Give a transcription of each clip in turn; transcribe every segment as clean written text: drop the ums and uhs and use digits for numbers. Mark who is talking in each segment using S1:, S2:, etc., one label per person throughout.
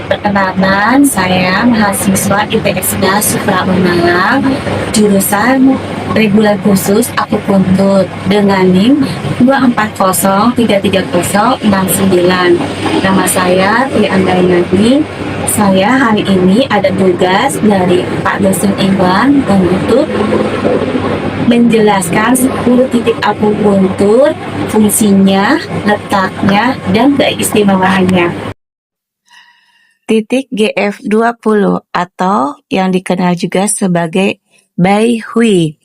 S1: Perkenalkan, saya mahasiswa IPSK Supra Malang, jurusan reguler khusus akupuntur dengan NIM 240336069. Nama saya Tri Andayanti. Saya hari ini ada tugas dari Pak dosen Iwan untuk menjelaskan 10 titik akupuntur, fungsinya, letaknya, dan keistimewaannya. Titik GF20 atau yang dikenal juga sebagai Bai Hui.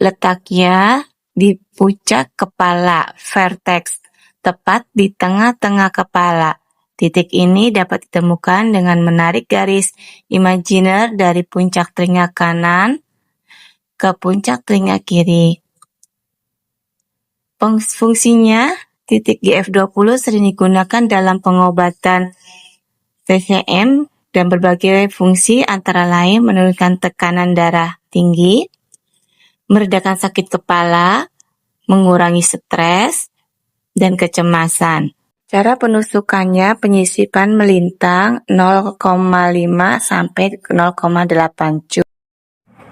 S1: Letaknya di puncak kepala, vertex, tepat di tengah-tengah kepala. Titik ini dapat ditemukan dengan menarik garis imajiner dari puncak telinga kanan ke puncak telinga kiri. Fungsinya, titik GF20 sering digunakan dalam pengobatan TCM dan berbagai fungsi antara lain menurunkan tekanan darah tinggi, meredakan sakit kepala, mengurangi stres, dan kecemasan. Cara penusukannya penyisipan melintang 0,5 sampai 0,8 juz.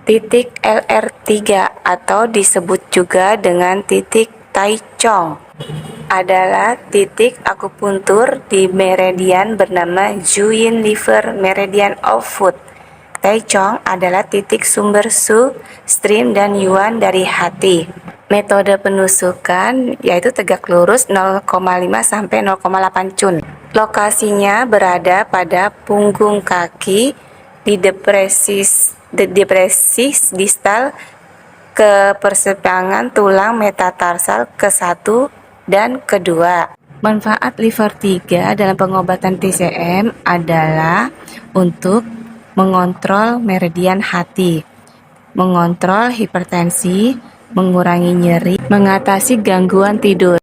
S1: Titik LR3 atau disebut juga dengan titik Tai Chong adalah titik akupuntur di meridian bernama Zhuyin Liver Meridian of Food. Tai Chong adalah titik sumber Su, stream, dan Yuan dari hati. Metode penusukan yaitu tegak lurus 0,5 sampai 0,8 cun. Lokasinya berada pada punggung kaki di depresis distal ke persimpangan tulang metatarsal ke-1 dan ke-2. Manfaat liver 3 dalam pengobatan TCM adalah untuk mengontrol meridian hati, mengontrol hipertensi, mengurangi nyeri, mengatasi gangguan tidur.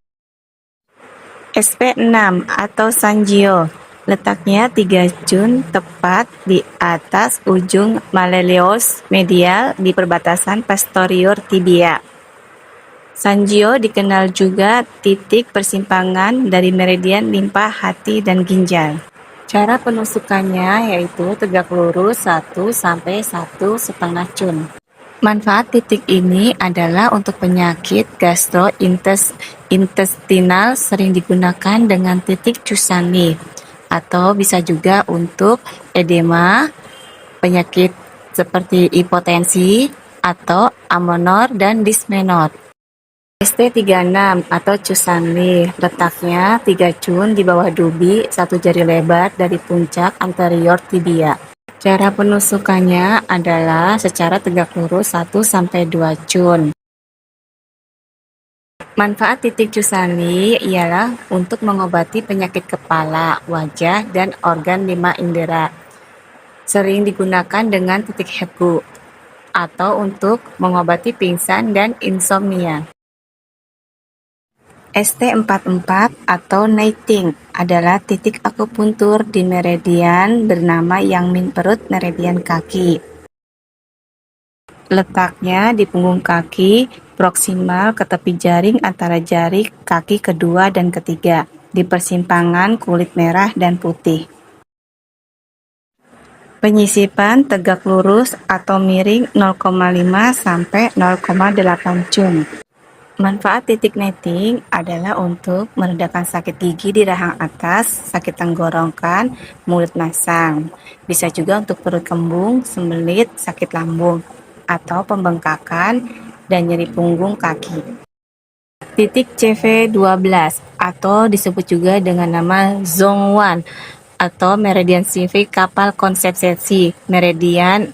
S1: SP6 atau Sanjio, letaknya 3 jun tepat di atas ujung malleolus medial di perbatasan posterior tibia. Sanjio dikenal juga titik persimpangan dari meridian limpa hati dan ginjal. Cara penusukannya yaitu tegak lurus 1 sampai 1,5 cun. Manfaat titik ini adalah untuk penyakit gastrointestinal sering digunakan dengan titik Chusani, atau bisa juga untuk edema, penyakit seperti hipotensi, atau amonor dan dismenor. ST36 atau Chusani, letaknya 3 cun di bawah dubi, 1 jari lebar dari puncak anterior tibia. Cara penusukannya adalah secara tegak lurus 1 sampai 2 cun. Manfaat titik Chusani ialah untuk mengobati penyakit kepala, wajah, dan organ 5 indera. Sering digunakan dengan titik Hebgu atau untuk mengobati pingsan dan insomnia. ST44 atau Neiting adalah titik akupuntur di meridian bernama Yangmin perut meridian kaki. Letaknya di punggung kaki, proksimal ke tepi jaring antara jari kaki kedua dan ketiga, di persimpangan kulit merah dan putih. Penyisipan tegak lurus atau miring 0,5 sampai 0,8 cun. Manfaat titik netting adalah untuk meredakan sakit gigi di rahang atas, sakit tenggorokan, mulut masam. Bisa juga untuk perut kembung, sembelit, sakit lambung, atau pembengkakan dan nyeri punggung kaki. Titik CV12 atau disebut juga dengan nama Zhongwan atau meridian CV kapal konsepsi, meridian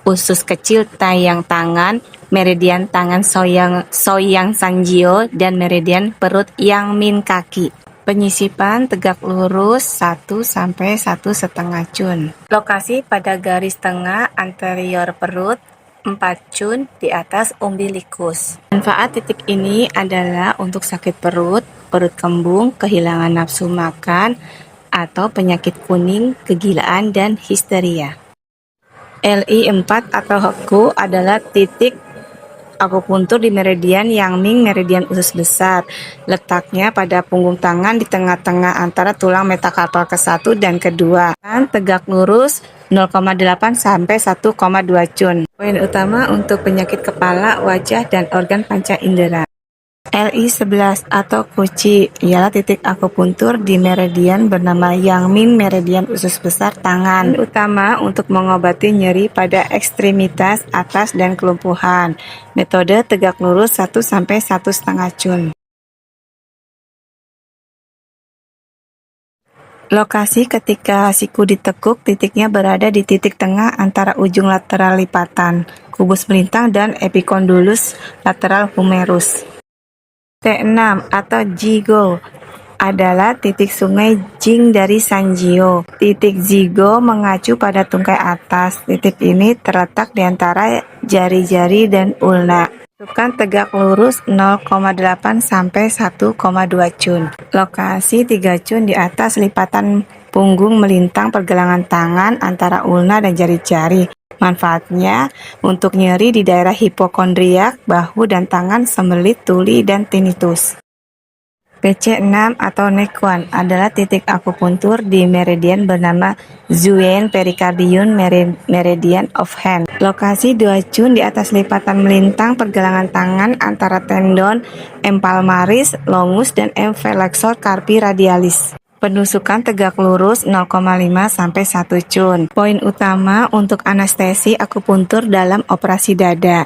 S1: usus kecil tayang tangan, meridian tangan Soyang Sanjio, dan meridian perut Yangmin kaki. Penyisipan tegak lurus 1 sampai 1,5 cun. Lokasi pada garis tengah anterior perut 4 cun di atas umbilikus. Manfaat titik ini adalah untuk sakit perut, perut kembung, kehilangan nafsu makan, atau penyakit kuning, kegilaan, dan histeria. LI4 atau Heku adalah titik akupuntur di meridian Yang Ming, meridian usus besar. Letaknya pada punggung tangan di tengah-tengah antara tulang metakarpal ke-1 dan ke-2. Dan tegak lurus 0,8 sampai 1,2 cun. Poin utama untuk penyakit kepala, wajah, dan organ panca indera. LI11 atau Kuci ialah titik akupuntur di meridian bernama Yang Ming, meridian usus besar tangan. Utama untuk mengobati nyeri pada ekstremitas atas dan kelumpuhan. Metode tegak lurus 1 sampai 1,5 cun. Lokasi ketika siku ditekuk, titiknya berada di titik tengah antara ujung lateral lipatan, kubus melintang, dan epicondylus lateral humerus. T6 atau Jigo adalah titik sungai Jing dari Sanjiao. Titik Jigo mengacu pada tungkai atas. Titik ini terletak di antara jari-jari dan ulna. Tentukan tegak lurus 0,8 sampai 1,2 cun. Lokasi 3 cun di atas lipatan punggung melintang pergelangan tangan antara ulna dan jari-jari. Manfaatnya untuk nyeri di daerah hipokondriak, bahu dan tangan, sembelit, tuli, dan tinnitus. PC6 atau Nequan adalah titik akupuntur di meridian bernama Zhuyen Pericardium Meridian of Hand. Lokasi 2 cun di atas lipatan melintang pergelangan tangan antara tendon empalmaris, longus, dan flexor carpi radialis. Penusukan tegak lurus 0,5 sampai 1 cun. Poin utama untuk anestesi akupuntur dalam operasi dada.